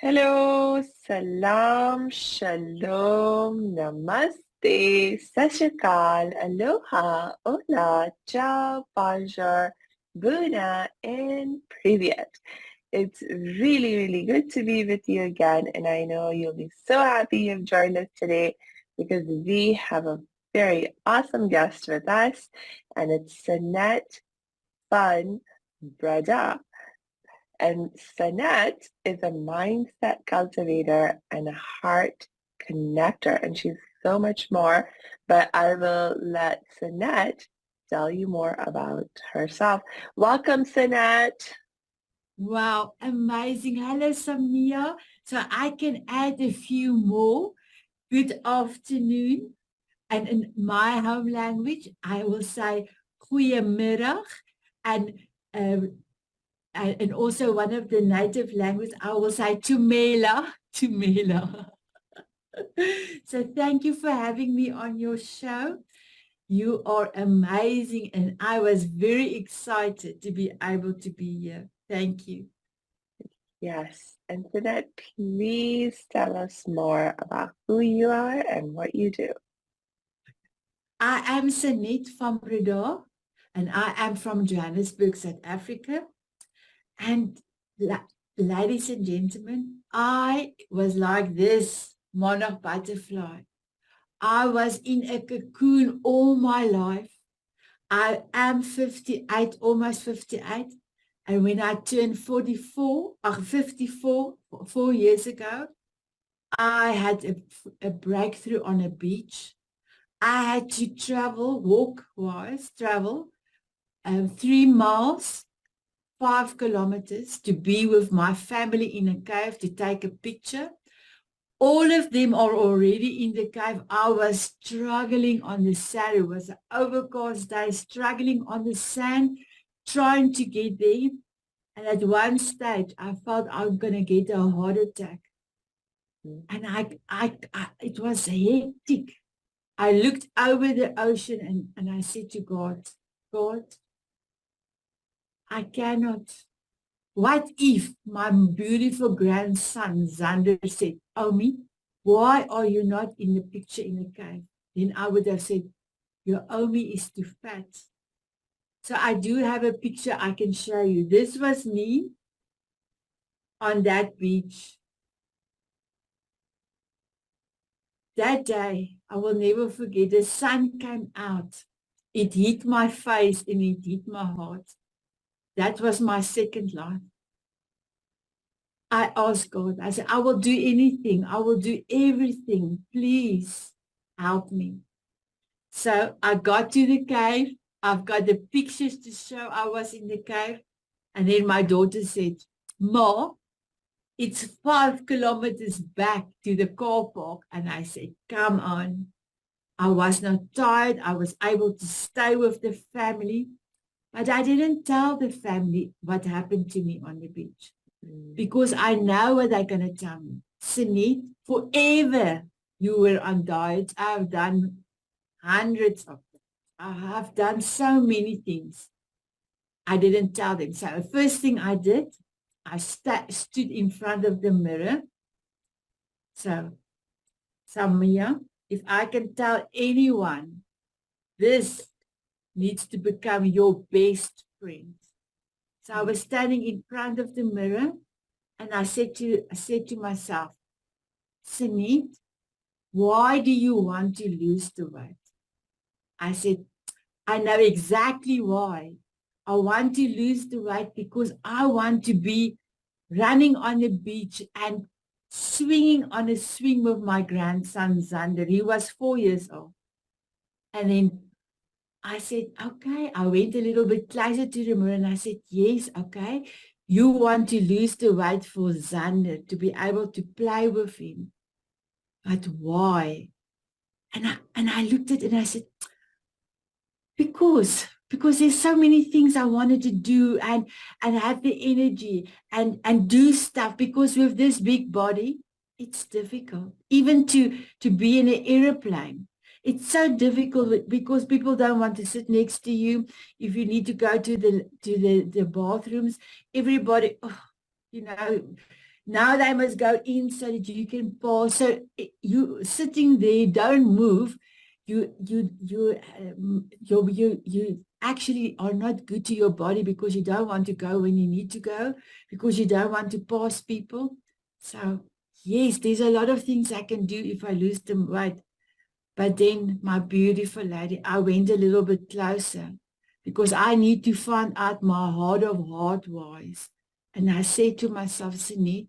Hello, salam, shalom, namaste, sat shri akal, aloha, hola, ciao, bonjour, buna, and privyet. It's really, really good to be with you again, and I know you'll be so happy you've joined us today because we have a very awesome guest with us, and it's Sanet van Breda. And Sanet is a mindset cultivator and a heart connector, and she's so much more. But I will let Sanet tell you more about herself. Welcome, Sanet. Wow, amazing. Hello, Samia. So I can add a few more. Good afternoon. And in my home language, I will say goeiemiddag. And, um, and also one of the native languages, I will say tumela, tumela. So thank you for having me on your show. You are amazing. And I was very excited to be able to be here. Thank you. Yes. And Sanet, please tell us more about who you are and what you do. I am Sanet van Breda, and I am from Johannesburg, South Africa. And ladies and gentlemen, I was like this monarch butterfly. I was in a cocoon all my life. I am 58, almost 58. And when I turned 44, or 54, 4 years ago, I had a breakthrough on a beach. I had to travel, walk-wise, travel 3 miles, 5 kilometers to be with my family in a cave to take a picture. All of them are already in the cave. I was struggling on the sand. It was an overcast day, struggling on the sand, trying to get there. And at one stage, I felt I'm going to get a heart attack. And it was hectic. I looked over the ocean and I said to God, God, I cannot. What if my beautiful grandson Xander said, Omi, why are you not in the picture in the cave? Then I would have said, your Omi is too fat. So I do have a picture I can show you. This was me on that beach. That day, I will never forget, the sun came out. It hit my face and it hit my heart. That was my second life. I asked God, I said, I will do anything. I will do everything. Please help me. So I got to the cave. I've got the pictures to show I was in the cave. And then my daughter said, Ma, it's 5 kilometers back to the car park. And I said, come on. I was not tired. I was able to stay with the family. But I didn't tell the family what happened to me on the beach. Because I know what they're going to tell me. Sanet, forever you were on diet. I've done hundreds of them. I have done so many things. I didn't tell them. So the first thing I did, I stood in front of the mirror. So, Samia, if I can tell anyone, this needs to become your best friend. So I was standing in front of the mirror and I said to myself, Sanet, why do you want to lose the weight? I said, I know exactly why. I want to lose the weight because I want to be running on the beach and swinging on a swing with my grandson, Xander. He was 4 years old. And then I said, okay. I went a little bit closer to the mirror and I said, yes, okay. You want to lose the weight for Xander, to be able to play with him. But why? And I looked at it and I said, because there's so many things I wanted to do and have the energy and do stuff, because with this big body, it's difficult. Even to be in an airplane. It's so difficult because people don't want to sit next to you. If you need to go to the bathrooms, everybody, oh, you know, Now they must go in so that you can pause. So you sitting there, don't move. You actually are not good to your body because you don't want to go when you need to go, because you don't want to pass people. So yes, there's a lot of things I can do if I lose the weight. But then, my beautiful lady, I went a little bit closer because I need to find out my heart of heart wise. And I said to myself, Sanet,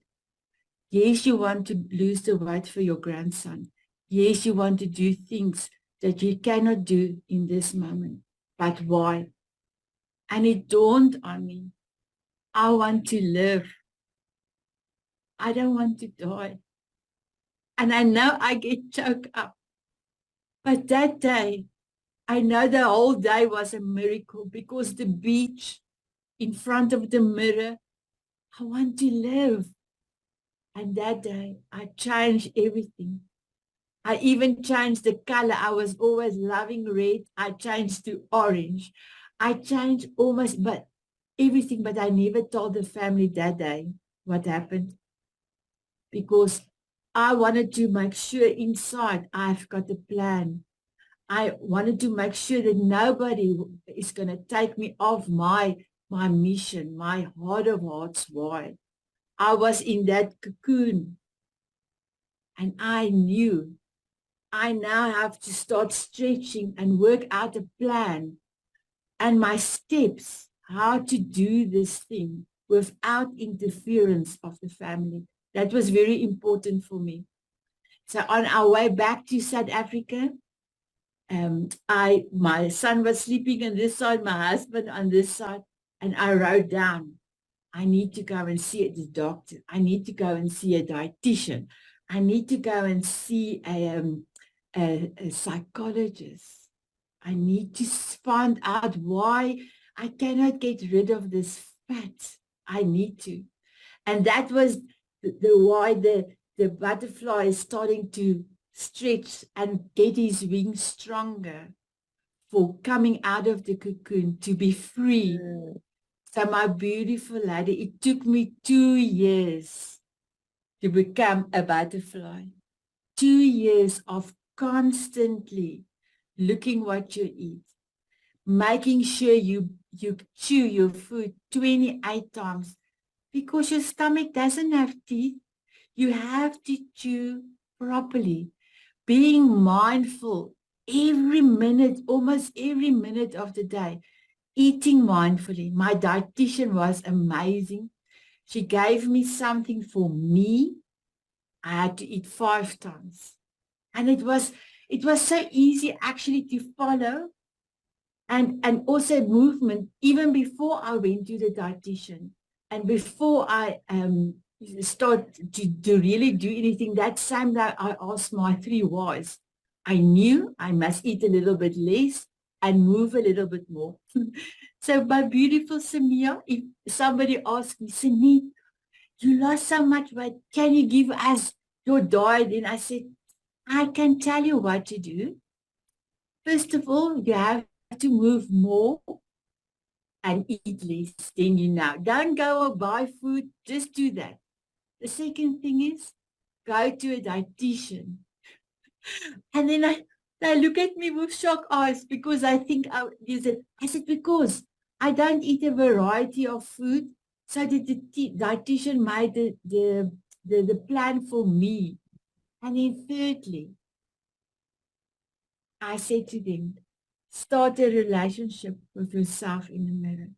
yes, you want to lose the weight for your grandson. Yes, you want to do things that you cannot do in this moment. But why? And it dawned on me, I want to live. I don't want to die. And I know I get choked up. But that day, I know the whole day was a miracle because the beach in front of the mirror, I want to live. And that day, I changed everything. I even changed the color. I was always loving red. I changed to orange. I changed almost, but everything, but I never told the family that day what happened because I wanted to make sure inside I've got a plan. I wanted to make sure that nobody is going to take me off my mission, my heart of hearts why. I was in that cocoon and I knew I now have to start stretching and work out a plan and my steps, how to do this thing without interference of the family. That was very important for me. So on our way back to South Africa, my son was sleeping on this side, my husband on this side, and I wrote down, I need to go and see the doctor. I need to go and see a dietitian. I need to go and see a psychologist. I need to find out why I cannot get rid of this fat. I need to. And that was the why the butterfly is starting to stretch and get his wings stronger for coming out of the cocoon to be free. Mm. So my beautiful lady, it took me 2 years to become a butterfly. 2 years of constantly looking what you eat, making sure you chew your food 28 times because your stomach doesn't have teeth. You have to chew properly, being mindful every minute, almost every minute of the day, eating mindfully. My dietitian was amazing. She gave me something for me. I had to eat 5 times. And it was so easy actually to follow and also movement even before I went to the dietitian and before I start to really do anything. That same day I asked my 3 whys. I knew I must eat a little bit less and move a little bit more. So my beautiful Samia, if somebody asks me, Sanet, you lost so much weight, can you give us your diet? And I said, I can tell you what to do. First of all, you have to move more and eat less than you now. Don't go or buy food, just do that. The second thing is go to a dietitian. And then they look at me with shocked eyes because I think I said, because I don't eat a variety of food. So the dietitian made the plan for me. And then thirdly, I said to them, start a relationship with yourself in the mirror.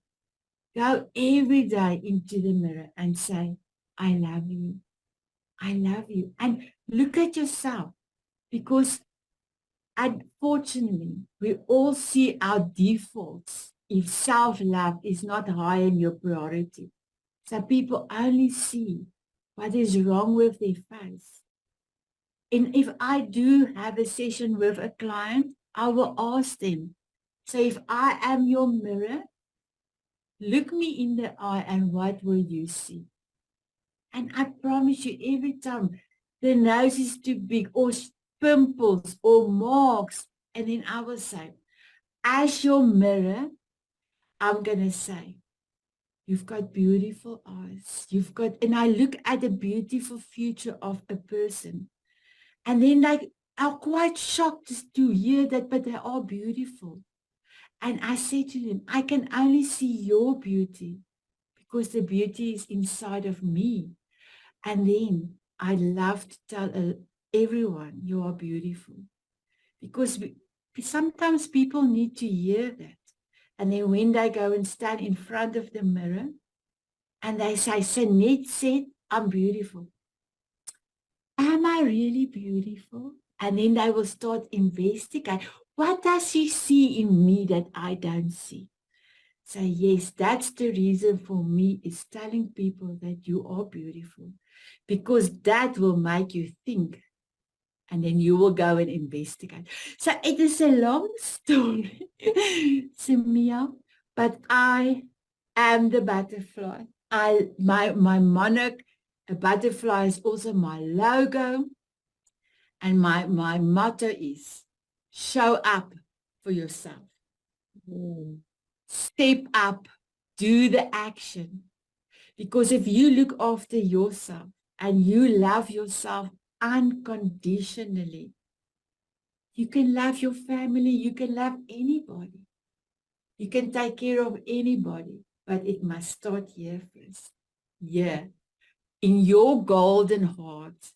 Go every day into the mirror and say, I love you. I love you. And look at yourself because unfortunately, we all see our defaults if self-love is not high in your priority. So people only see what is wrong with their face. And if I do have a session with a client, I will ask them, so if I am your mirror, look me in the eye and what will you see? And I promise you, every time the nose is too big or pimples or marks, and then I will say, as your mirror, I'm going to say, You've got beautiful eyes. And I look at the beautiful future of a person. And then like, I'm quite shocked to hear that, but they are beautiful. And I say to them, I can only see your beauty because the beauty is inside of me. And then I love to tell everyone you are beautiful because sometimes people need to hear that. And then when they go and stand in front of the mirror and they say, Sanet said, I'm beautiful. Am I really beautiful? And then they will start investigating. What does she see in me that I don't see? So yes, that's the reason for me is telling people that you are beautiful because that will make you think and then you will go and investigate. So it is a long story, Samia, but I am the butterfly. My monarch, a butterfly is also my logo. And my motto is show up for yourself. Mm. Step up, do the action. Because if you look after yourself and you love yourself unconditionally, you can love your family, you can love anybody. You can take care of anybody, but it must start here first. Yeah, in your golden heart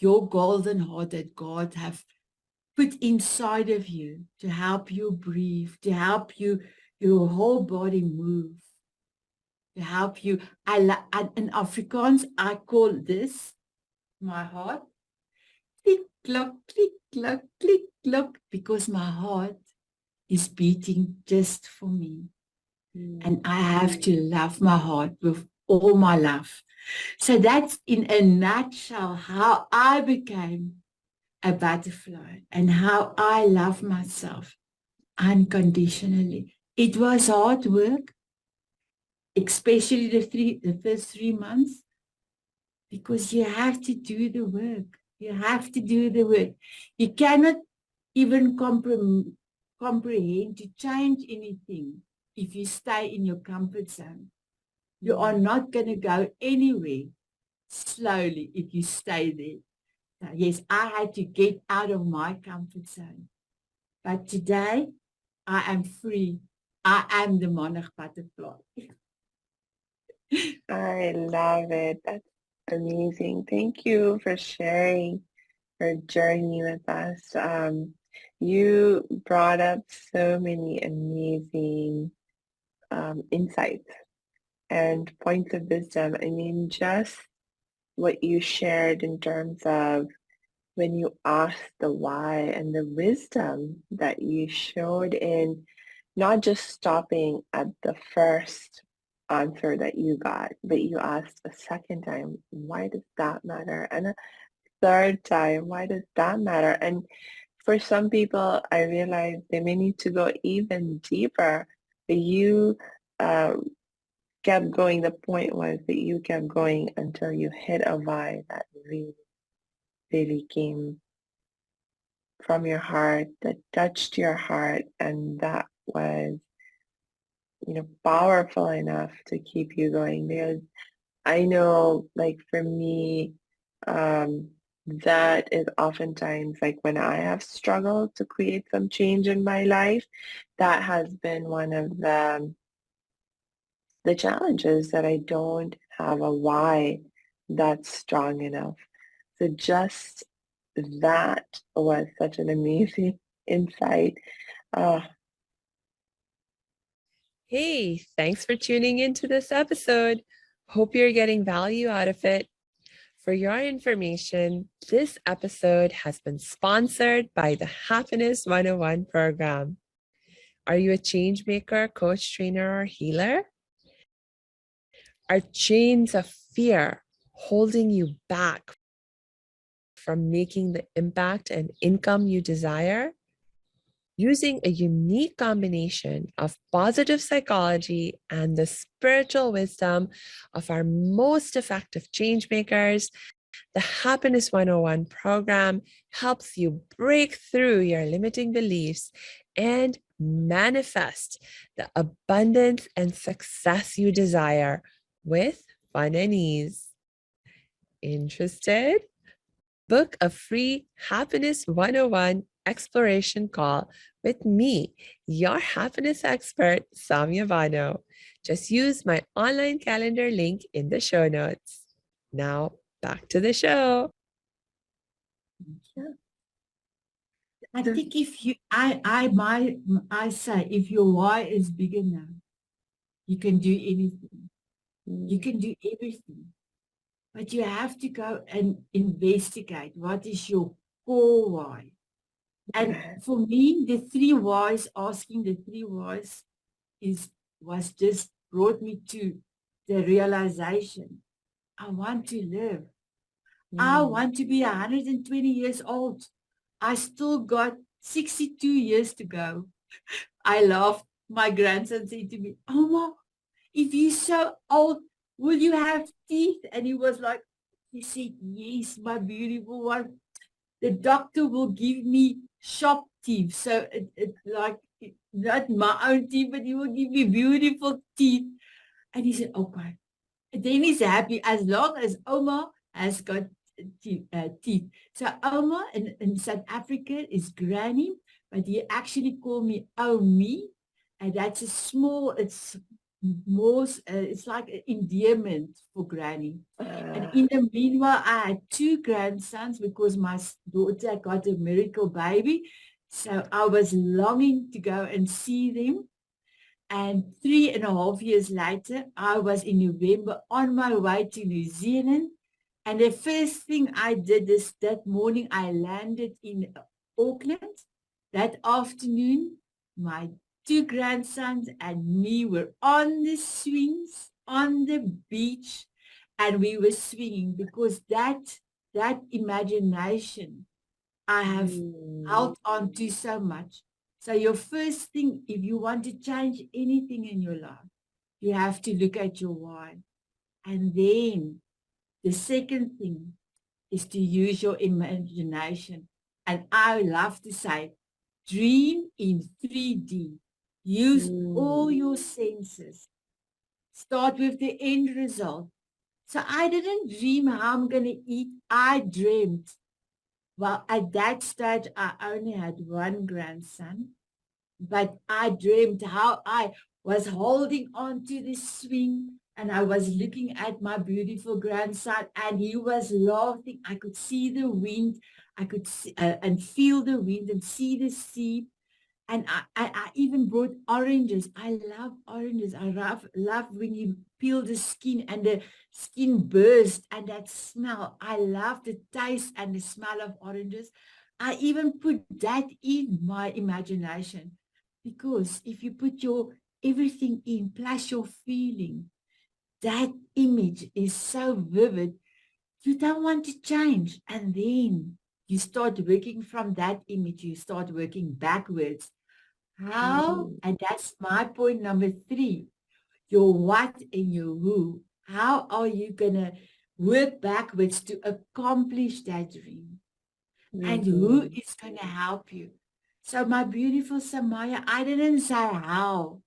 that God have put inside of you to help you breathe, to help your whole body move, to help you. In Afrikaans, I call this my heart. Click, clock, click, clock, click, clock, because my heart is beating just for me. And I have to love my heart with all my love. So that's in a nutshell how I became a butterfly and how I love myself unconditionally. It was hard work, especially the first 3 months, because you have to do the work. You have to do the work. You cannot even comprehend to change anything if you stay in your comfort zone. You are not going to go anywhere slowly if you stay there. So yes, I had to get out of my comfort zone. But today, I am free. I am the Monarch Butterfly. I love it. That's amazing. Thank you for sharing your journey with us. You brought up so many amazing insights and points of wisdom. I mean, just what you shared in terms of when you asked the why and the wisdom that you showed in not just stopping at the first answer that you got, but you asked a second time, why does that matter? And a third time, why does that matter? And for some people, I realize they may need to go even deeper, but you uh, kept going. The point was that you kept going until you hit a why that really, really came from your heart, that touched your heart, and that was, powerful enough to keep you going. Because I know, like for me, um, that is oftentimes like when I have struggled to create some change in my life, that has been one of the challenges, that I don't have a why that's strong enough. So just that was such an amazing insight. Uh, Hey, thanks for tuning into this episode. Hope you're getting value out of it. For your information, this episode has been sponsored by the Happiness 101 program. Are you a change maker, coach, trainer, or healer? Are chains of fear holding you back from making the impact and income you desire? Using a unique combination of positive psychology and the spiritual wisdom of our most effective change makers, the Happiness 101 program helps you break through your limiting beliefs and manifest the abundance and success you desire with fun and ease. Interested? Book a free Happiness 101 exploration call with me, your happiness expert, Samya Vano. Just use my online calendar link in the show notes. Now, back to the show. I think if you, I say, if your why is big enough, you can do anything. You can do everything. But you have to go and investigate what is your core why. And for me, the three whys, asking the three whys was just brought me to the realization. I want to live. I want to be 120 years old. I still got 62 years to go. I laughed. My grandson said to me, Oma, if you're so old, will you have teeth? And he was like, he said, yes, my beautiful one. The doctor will give me shop teeth. So not my own teeth, but he will give me beautiful teeth. And he said, okay. And then he's happy as long as Oma has got teeth. So Oma in South Africa is granny, but he actually called me Omi. And that's a small, it's more, it's like an endearment for granny. And in the meanwhile, I had two grandsons because my daughter got a miracle baby. So I was longing to go and see them. And 3.5 years later, I was in November on my way to New Zealand. And the first thing I did is that morning I landed in Auckland. That afternoon, my two grandsons and me were on the swings on the beach, and we were swinging because that imagination I have held on to so much. So your first thing, if you want to change anything in your life, you have to look at your why. And then the second thing is to use your imagination. And I love to say, dream in 3D. Use all your senses. Start with the end result. So I didn't dream how I'm going to eat. I dreamed. Well, at that stage, I only had one grandson, but I dreamed how I was holding on to the swing and I was looking at my beautiful grandson and he was laughing. I could see the wind. I could see, and feel the wind and see the sea. And I even brought oranges. I love oranges. I love when you peel the skin and the skin burst and that smell. I love the taste and the smell of oranges. I even put that in my imagination because if you put your everything in plus your feeling, that image is so vivid. You don't want to change. And then you start working from that image. You start working backwards. How, and that's my point number 3, your what and your who. How are you going to work backwards to accomplish that dream? And who is going to help you? So my beautiful Samaya, I didn't say how.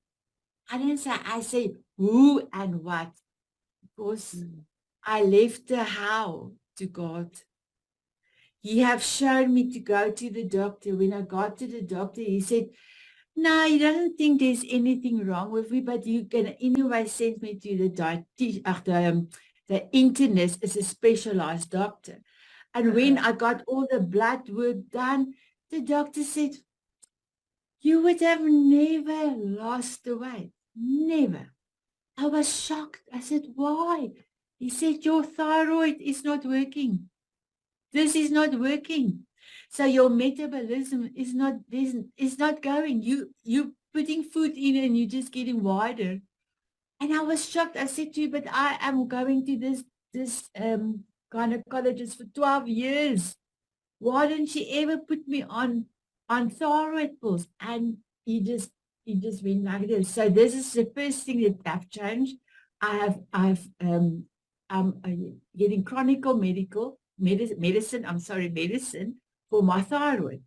I said who and what. Because I left the how to God. He have shown me to go to the doctor. When I got to the doctor, he said, no, he doesn't think there's anything wrong with me, but you can anyway send me to the the internist is a specialized doctor. And when I got all the blood work done, the doctor said, you would have never lost the weight. Never. I was shocked. I said, why? He said, your thyroid is not working. This is not working. So your metabolism is not going. You putting food in and you're just getting wider. And I was shocked. I said to you, but I am going to this gynecologist for 12 years. Why didn't she ever put me on thyroid pills? And he just went like this. So this is the first thing that I've changed. I'm getting medicine for my thyroid.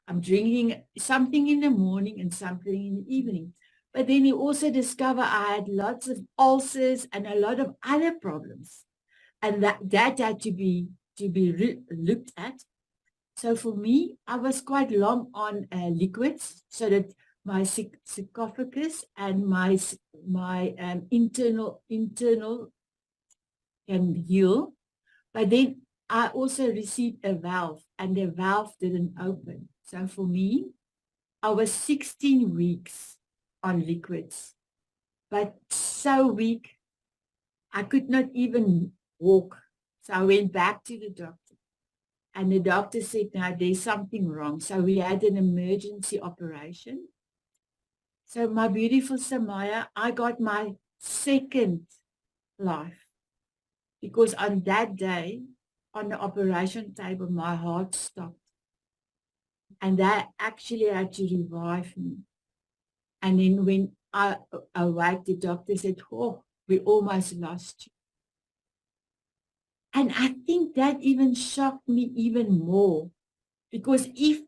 I'm drinking something in the morning and something in the evening. But then he also discovered I had lots of ulcers and a lot of other problems. And that had to be looked at. So for me, I was quite long on liquids so that my sarcophagus and my internal can heal. But then I also received a valve, and the valve didn't open. So for me, I was 16 weeks on liquids, but so weak, I could not even walk. So I went back to the doctor, and the doctor said, no, there's something wrong. So we had an emergency operation. So my beautiful Samaya, I got my second life, because on that day, on the operation table, my heart stopped. And that actually had to revive me. And then when I awoke, the doctor said, oh, we almost lost you. And I think that even shocked me even more, because if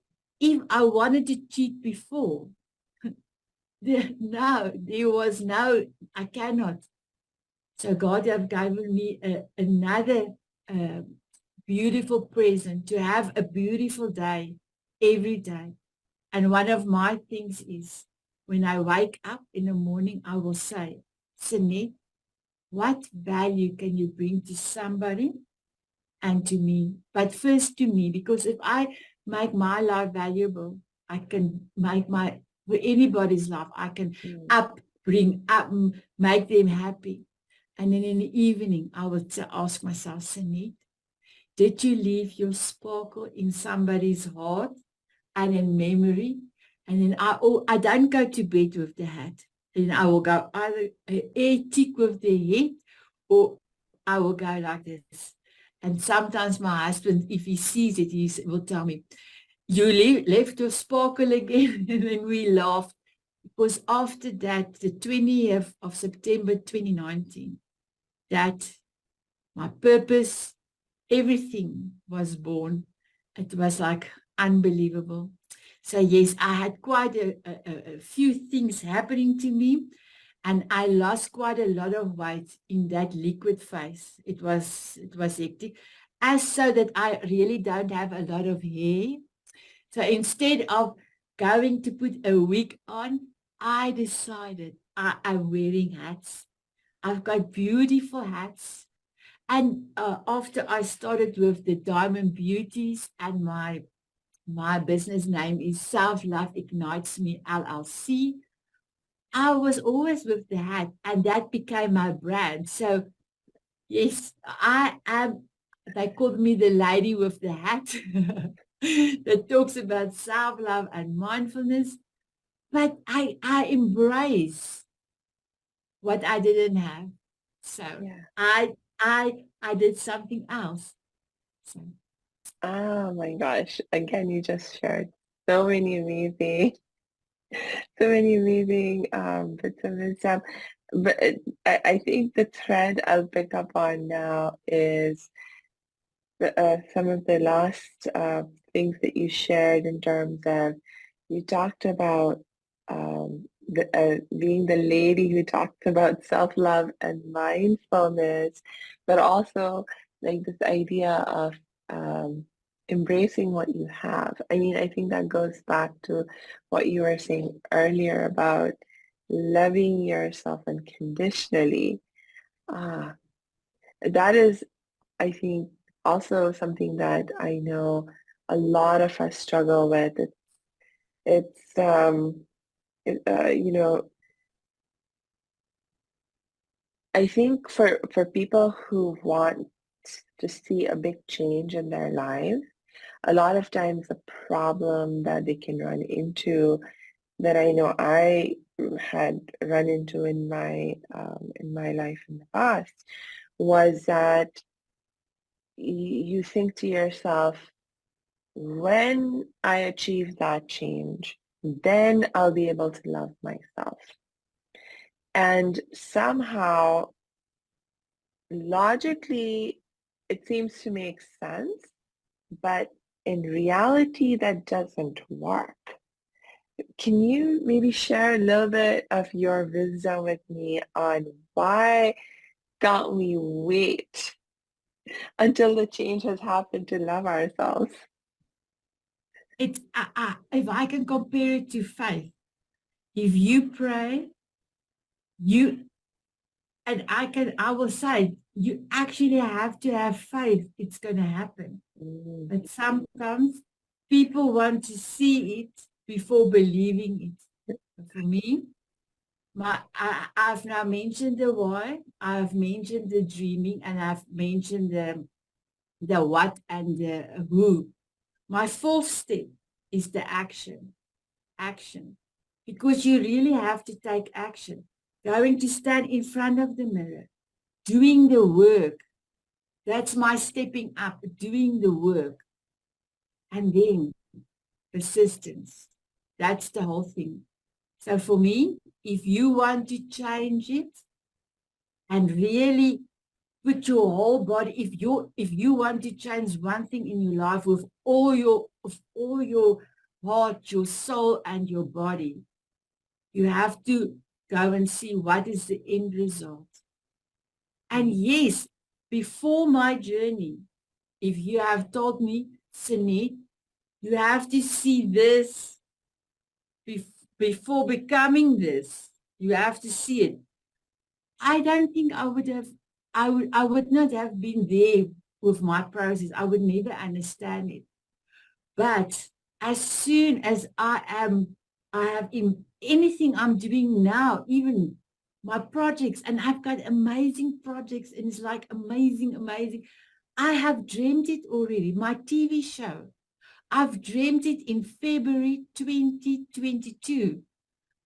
I wanted to cheat before, there was no, I cannot. So God have given me another beautiful present, to have a beautiful day every day. And one of my things is, when I wake up in the morning, I will say, Sanet, what value can you bring to somebody and to me? But first to me, because if I make my life valuable, I can make anybody's life. I can make them happy. And then in the evening, I will ask myself, Sanet, did you leave your sparkle in somebody's heart and in memory? And then I don't go to bed with the hat. Then I will go either a tick with the head, or I will go like this. And sometimes my husband, if he sees it, he will tell me, you left your sparkle again. And then we laughed. Because after that, the 20th of September 2019, that my purpose, everything was born. It was like unbelievable. So yes, I had quite a few things happening to me, and I lost quite a lot of weight in that liquid phase. It was hectic, as so that I really don't have a lot of hair. So instead of going to put a wig on, I decided I'm wearing hats. I've got beautiful hats. And after I started with the Diamond Beauties, and my business name is Self Love Ignites Me LLC, I was always with the hat, and that became my brand. So yes, I am, they called me the lady with the hat that talks about self-love and mindfulness. But I embrace what I didn't have. So Yeah. I did something else. So Oh my gosh. Again, you just shared so many amazing, so many amazing bits of wisdom. But I think the thread I'll pick up on now is some of the last things that you shared, in terms of, you talked about being the lady who talked about self-love and mindfulness, but also like this idea of um, embracing what you have. I mean, I think that goes back to what you were saying earlier about loving yourself unconditionally. Ah, that is, I think, also something that I know a lot of us struggle with. It's you know, I think for people who want to see a big change in their lives, a lot of times the problem that they can run into, that I know I had run into in my life in the past, was that you think to yourself, when I achieve that change, then I'll be able to love myself. And somehow, logically, it seems to make sense, but in reality that doesn't work. Can you maybe share a little bit of your wisdom with me on why can't we wait until the change has happened to love ourselves? It's if I can compare it to faith, if you pray, you and I will say you actually have to have faith. It's going to happen. Mm, But sometimes people want to see it before believing it. But for me, I've now mentioned the why, I've mentioned the dreaming, and I've mentioned the what and the who. My fourth step is the action. Action. Because you really have to take action. Going to stand in front of the mirror, doing the work. That's my stepping up, doing the work. And then persistence. That's the whole thing. So for me, if you want to change it and really put your whole body, if you want to change one thing in your life with all your heart, your soul, and your body, you have to go and see what is the end result. And yes, before my journey, if you have told me, Sanet, you have to see this before becoming this. You have to see it. I don't think I would not have been there with my process. I would never understand it. But as soon as I have in anything I'm doing now, even my projects, and I've got amazing projects, and it's like amazing, amazing. I have dreamed it already. My TV show, I've dreamed it in February 2022.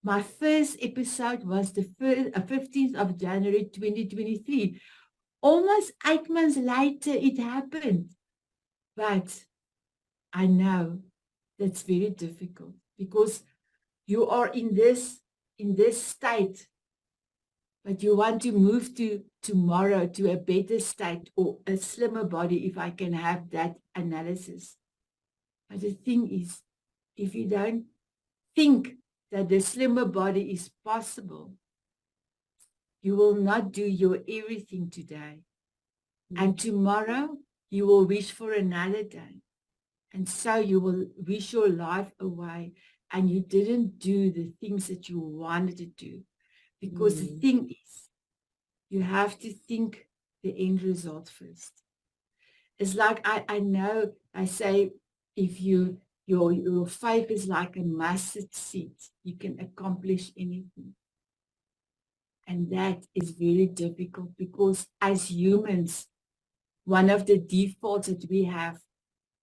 My first episode was the 15th of January 2023. Almost 8 months later, it happened. But I know that's very difficult because you are in this state, but you want to move to tomorrow to a better state or a slimmer body, if I can have that analysis. But the thing is, if you don't think that the slimmer body is possible, you will not do your everything today. And tomorrow, you will wish for another day. And so you will wish your life away, and you didn't do the things that you wanted to do. Because the thing is, you have to think the end result first. It's like I know I say, if your faith is like a mustard seed, you can accomplish anything. And that is very difficult because as humans, one of the defaults that we have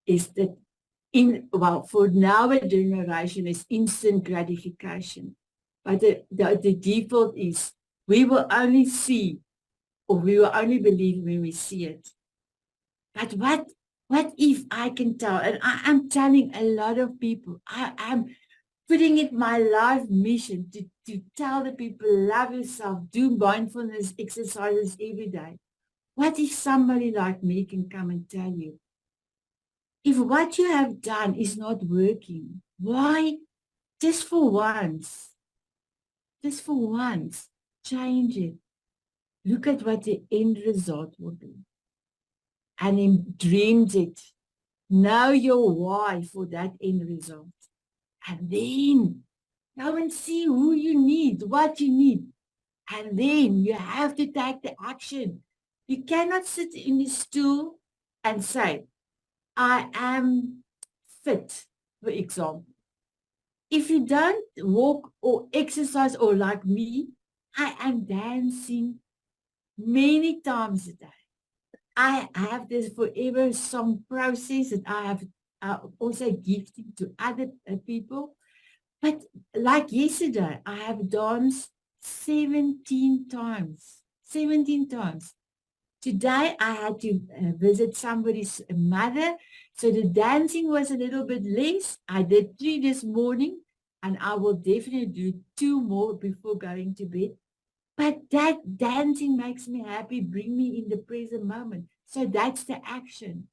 is that for now a generation is instant gratification. But the default is we will only see, or we will only believe when we see it. But what if I can tell, and I'm telling a lot of people, I'm putting it my life mission to tell the people, love yourself, do mindfulness exercises every day. What if somebody like me can come and tell you, if what you have done is not working, why? Just for once, change it. Look at what the end result will be. And then dreamed it. Know your why for that end result. And then go and see who you need, what you need. And then you have to take the action. You cannot sit in the stool and say, I am fit, for example. If you don't walk or exercise, or like me, I am dancing many times a day. I have this forever song process that I have also gifted to other people. But like yesterday, I have danced 17 times. 17 times. Today, I had to visit somebody's mother. So the dancing was a little bit less. I did 3 this morning, and I will definitely do 2 more before going to bed. But that dancing makes me happy, bring me in the present moment. So that's the action.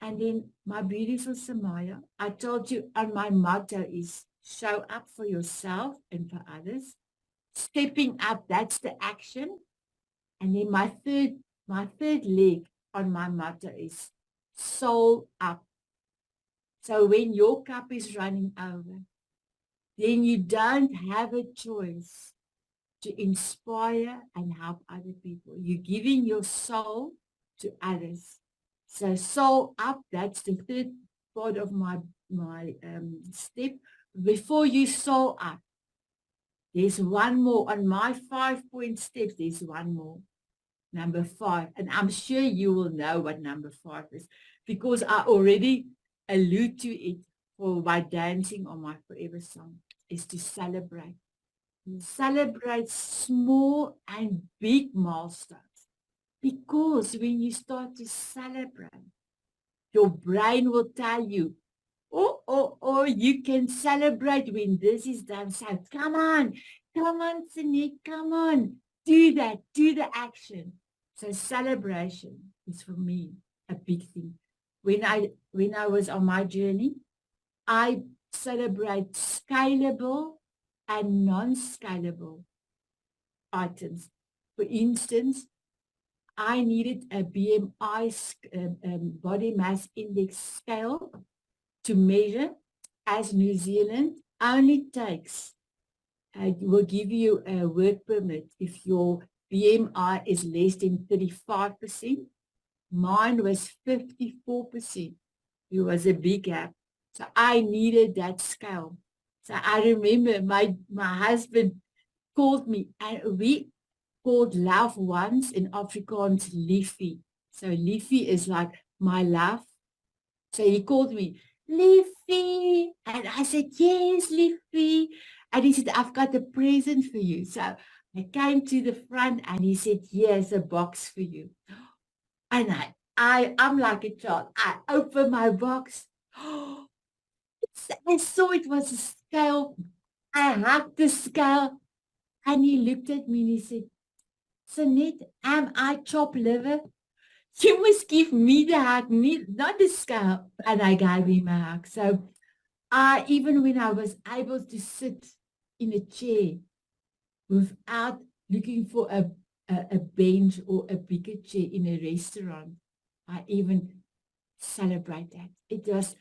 And then my beautiful Samaya, I told you, and my motto is show up for yourself and for others. Stepping up, that's the action. And then my third leg on my motto is soul up. So when your cup is running over, then you don't have a choice to inspire and help other people. You're giving your soul to others. So soul up, that's the third part of my step. Before you soul up, there's one more. On my 5-point steps, there's one more. Number 5. And I'm sure you will know what number 5 is because I already allude to it for my dancing on my forever song, is to celebrate. Celebrate small and big milestones. Because when you start to celebrate, your brain will tell you, oh, you can celebrate when this is done. So come on, Sanet, come on. Do that, do the action. So celebration is for me a big thing. When I was on my journey, I celebrate scalable and non-scalable items. For instance, I needed a BMI body mass index scale to measure, as New Zealand only takes, will give you a work permit if your BMI is less than 35%. Mine was 54%. It was a big gap. So I needed that scale. So I remember my husband called me, and we called love once in Afrikaans Liefie. So Liefie is like my love. So he called me, Liefie. And I said, yes, Liefie. And he said, I've got a present for you. So I came to the front and he said, here's a box for you. And I'm like a child. I opened my box. I saw it was a scale. I hugged the scale. And he looked at me and he said, Sanet, am I chopped liver? You must give me the hug, not the scale. And I gave him a hug. So even when I was able to sit in a chair without looking for a bench or a bigger chair in a restaurant, I even celebrate that. It was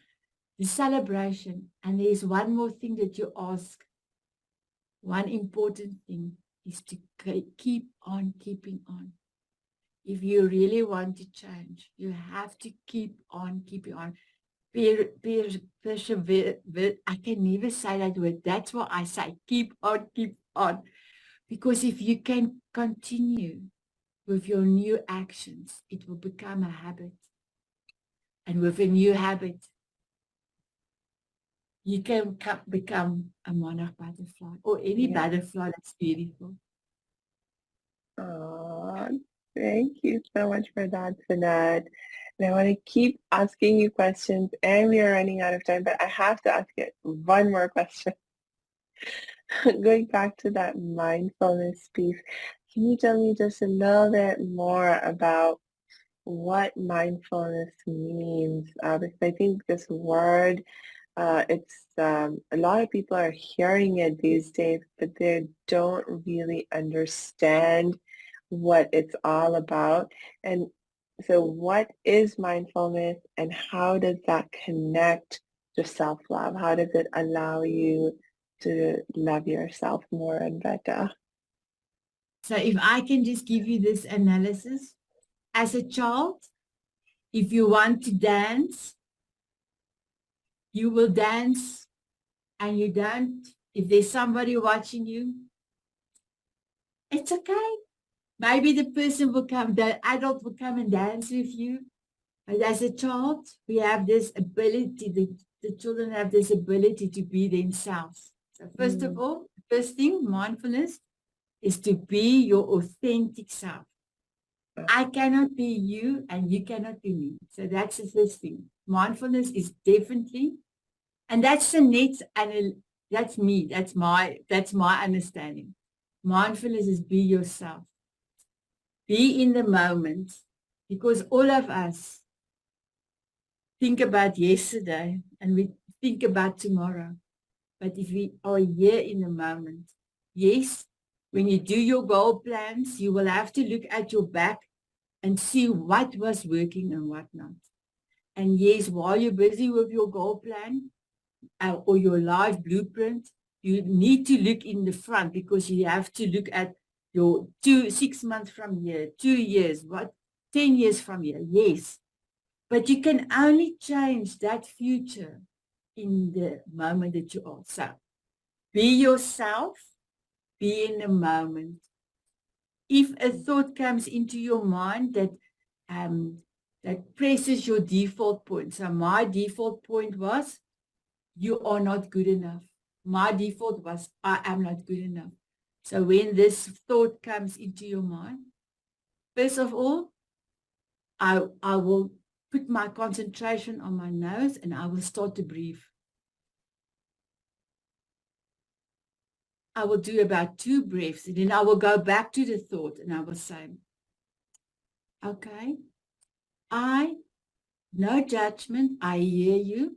the celebration. And there's one more thing that you ask. One important thing is to keep on keeping on. If you really want to change, you have to keep on keeping on. Persevere. I can never say that word. That's why I say keep on, keep on. Because if you can continue with your new actions, it will become a habit. And with a new habit, you can become a monarch butterfly or any butterfly that's beautiful. Oh, thank you so much for that, Sanet. And I want to keep asking you questions, and we are running out of time, but I have to ask you one more question. Going back to that mindfulness piece, can you tell me just a little bit more about what mindfulness means? Because I think this word, it's a lot of people are hearing it these days, but they don't really understand what it's all about. And so what is mindfulness and how does that connect to self-love? How does it allow you to love yourself more and better? So if I can just give you this analysis, as a child, if you want to dance, you will dance and you don't. If there's somebody watching you, it's okay. Maybe the person will come, the adult will come and dance with you. But as a child, we have this ability, the children have this ability to be themselves. So first of all, the first thing, mindfulness, is to be your authentic self. I cannot be you and you cannot be me. So that's the first thing. Mindfulness is definitely, and that's the net, and that's me. That's my understanding. Mindfulness is be yourself. Be in the moment, because all of us, think about yesterday and we think about tomorrow. But if we are here in the moment, yes, when you do your goal plans, you will have to look at your back and see what was working and what not. And yes, while you're busy with your goal plan or your life blueprint, you need to look in the front because you have to look at your 6 months from here, 2 years, 10 years from here. Yes, but you can only change that future in the moment that you are. So be yourself, be in the moment. If a thought comes into your mind that presses your default point. So my default point was, you are not good enough. My default was, I am not good enough. So when this thought comes into your mind, first of all, I will put my concentration on my nose and I will start to breathe. I will do about 2 breaths and then I will go back to the thought and I will say, okay, no judgment, I hear you.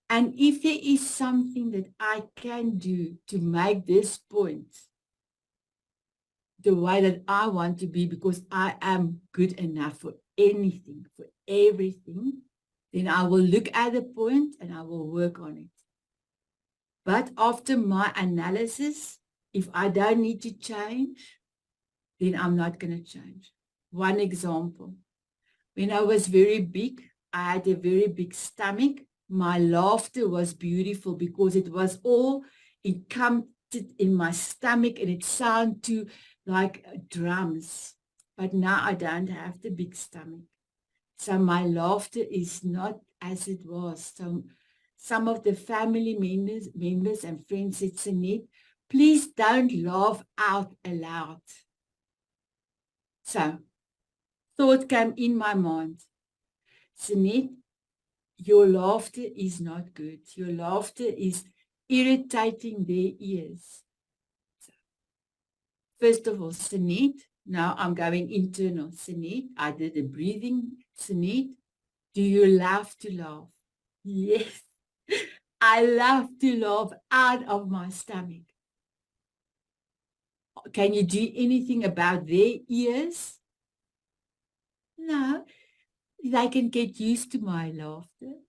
And if there is something that I can do to make this point the way that I want to be, because I am good enough for anything, for everything, then I will look at the point and I will work on it. But after my analysis, if I don't need to change, then I'm not going to change. One example, when I was very big, I had a very big stomach. My laughter was beautiful because it was all encompassed in my stomach and it sounded to like drums. But now I don't have the big stomach. So my laughter is not as it was. So some of the family members and friends said, Sanet, please don't laugh out aloud. So thought came in my mind, Sanet, your laughter is not good. Your laughter is irritating their ears. So, first of all, Sanet, now I'm going internal. Sanet, I did a breathing. Sanet, do you love to laugh? Yes, I love to laugh out of my stomach. Can you do anything about their ears? No, they can get used to my laughter.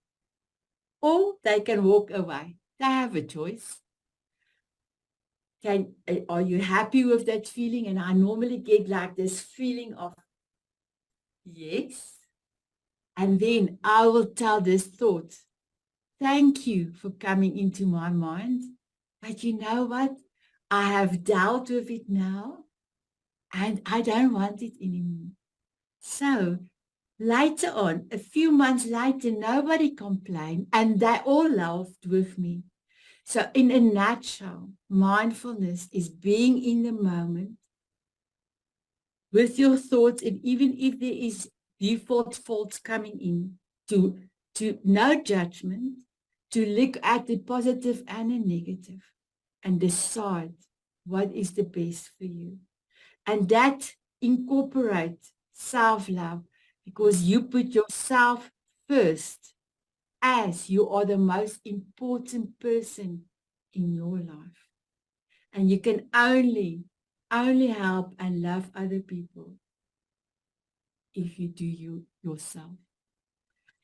Or they can walk away. They have a choice. Are you happy with that feeling? And I normally get like this feeling of yes. And then I will tell this thought, thank you for coming into my mind. But you know what? I have dealt with it now and I don't want it anymore. So later on, a few months later, nobody complained and they all laughed with me. So in a nutshell, mindfulness is being in the moment with your thoughts, and even if there is default faults coming in, to no judgment, to look at the positive and the negative and decide what is the best for you. And that incorporates self-love because you put yourself first as you are the most important person in your life. And you can only help and love other people if you do yourself.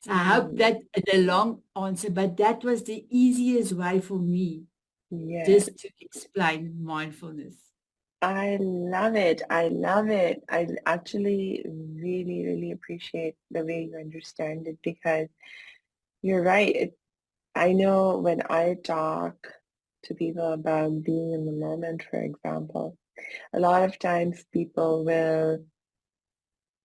So I hope that the long answer, but that was the easiest way for me just to explain mindfulness. I love it. I love it. I actually really, really appreciate the way you understand it because you're right. I know when I talk to people about being in the moment, for example, a lot of times people will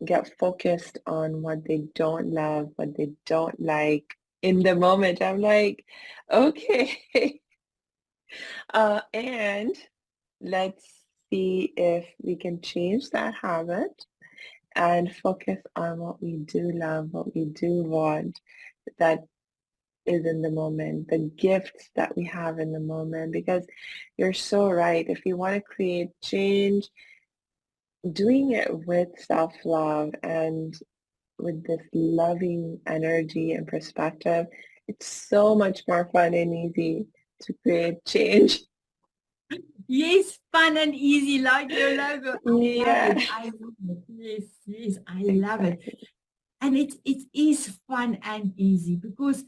get focused on what they don't love, what they don't like in the moment. I'm like, okay. And let's see if we can change that habit and focus on what we do love, what we do want, that is in the moment, the gifts that we have in the moment. Because you're so right. If you want to create change, doing it with self-love and with this loving energy and perspective, it's so much more fun and easy to create change. Yes, fun and easy, like your logo. I love Yeah, it. I love it. Yes, yes, I love it. exactly. And it is fun and easy because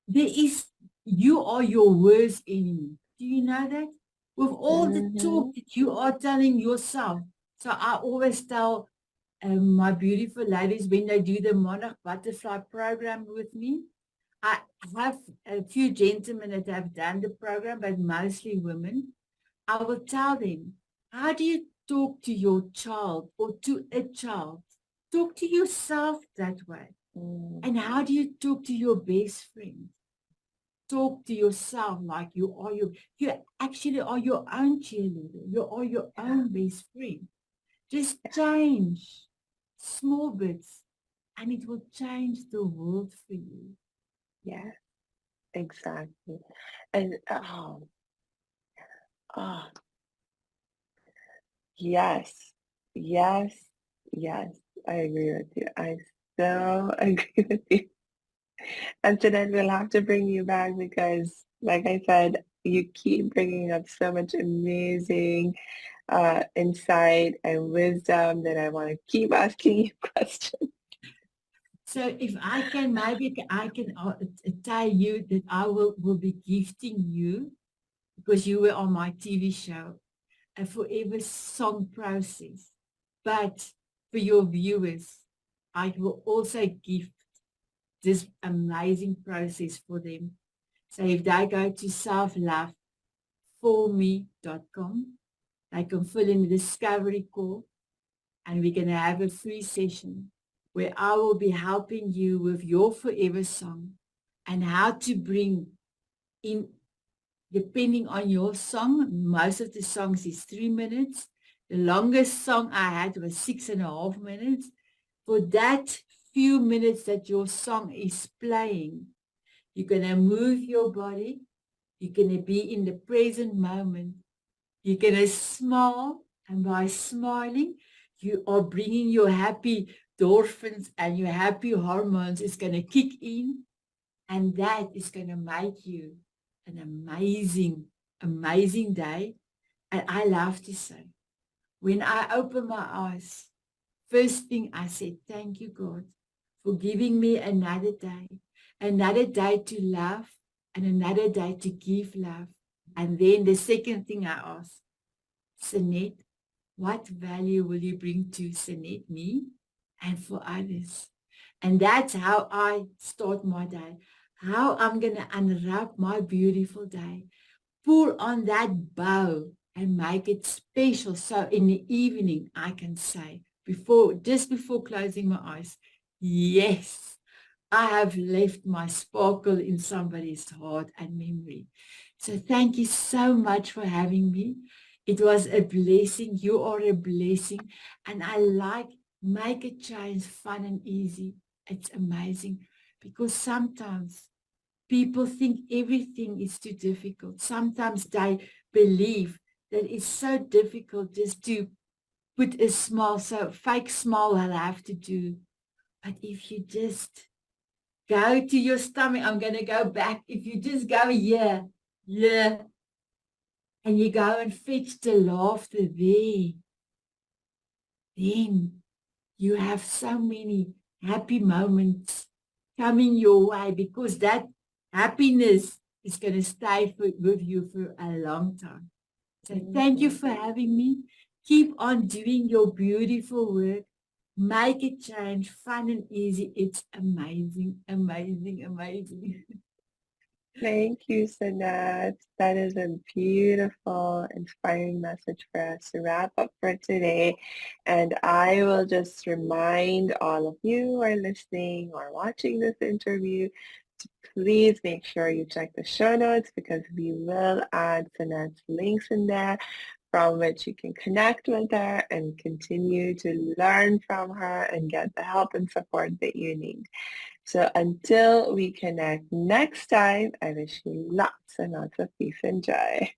there is, you are your worst enemy. Do you know that? With all the Mm-hmm. talk that you are telling yourself. So I always tell my beautiful ladies when they do the Monarch Butterfly Program with me, I have a few gentlemen that have done the program, but mostly women. I will tell them, how do you talk to your child or to a child? Talk to yourself that way. Mm, And how do you talk to your best friend? Talk to yourself like you actually are your own cheerleader. You are your yeah, own best friend. Just yeah, change small bits and it will change the world for you. yeah, exactly. And oh, yes, yes, yes. I agree with you. I so agree with you. And so then we'll have to bring you back because, like I said, you keep bringing up so much amazing insight and wisdom that I want to keep asking you questions. So if I can, maybe I can tell you that I will be gifting you because you were on my TV show, a forever song process. But for your viewers, I will also gift this amazing process for them. So if they go to selfloveforme.com, they can fill in the discovery call and we're going to have a free session where I will be helping you with your forever song and how to bring in, depending on your song. Most of the songs is 3 minutes. The longest song I had was 6.5 minutes. For that few minutes that your song is playing, you're going to move your body. You're going to be in the present moment. You're going to smile. And by smiling, you are bringing your happy endorphins and your happy hormones is going to kick in. And that is going to make you an amazing, amazing day. And I love to say, when I open my eyes, first thing I said, thank you, God, for giving me another day to love and another day to give love. And then the second thing I asked, Sanet, what value will you bring to Sanet, me, and for others? And that's how I start my day, how I'm going to unwrap my beautiful day, pull on that bow and make it special. So in the evening, I can say, just before closing my eyes, yes, I have left my sparkle in somebody's heart and memory. So thank you so much for having me. It was a blessing. You are a blessing. And I like make a change fun and easy. It's amazing because sometimes people think everything is too difficult. Sometimes they believe that it's so difficult just to put a smile, so fake smile I'll have to do. But if you just go to your stomach, I'm going to go back. If you just go here, yeah, and you go and fetch the laughter there, then you have so many happy moments coming your way because that happiness is going to stay with you for a long time. So thank you Mhm. for having me. Keep on doing your beautiful work. Make it change, fun and easy. It's amazing, amazing, amazing. Thank you, Sanat. That is a beautiful, inspiring message for us to wrap up for today. And I will just remind all of you who are listening or watching this interview to please make sure you check the show notes because we will add Sanat's links in there from which you can connect with her and continue to learn from her and get the help and support that you need. So until we connect next time, I wish you lots and lots of peace and joy.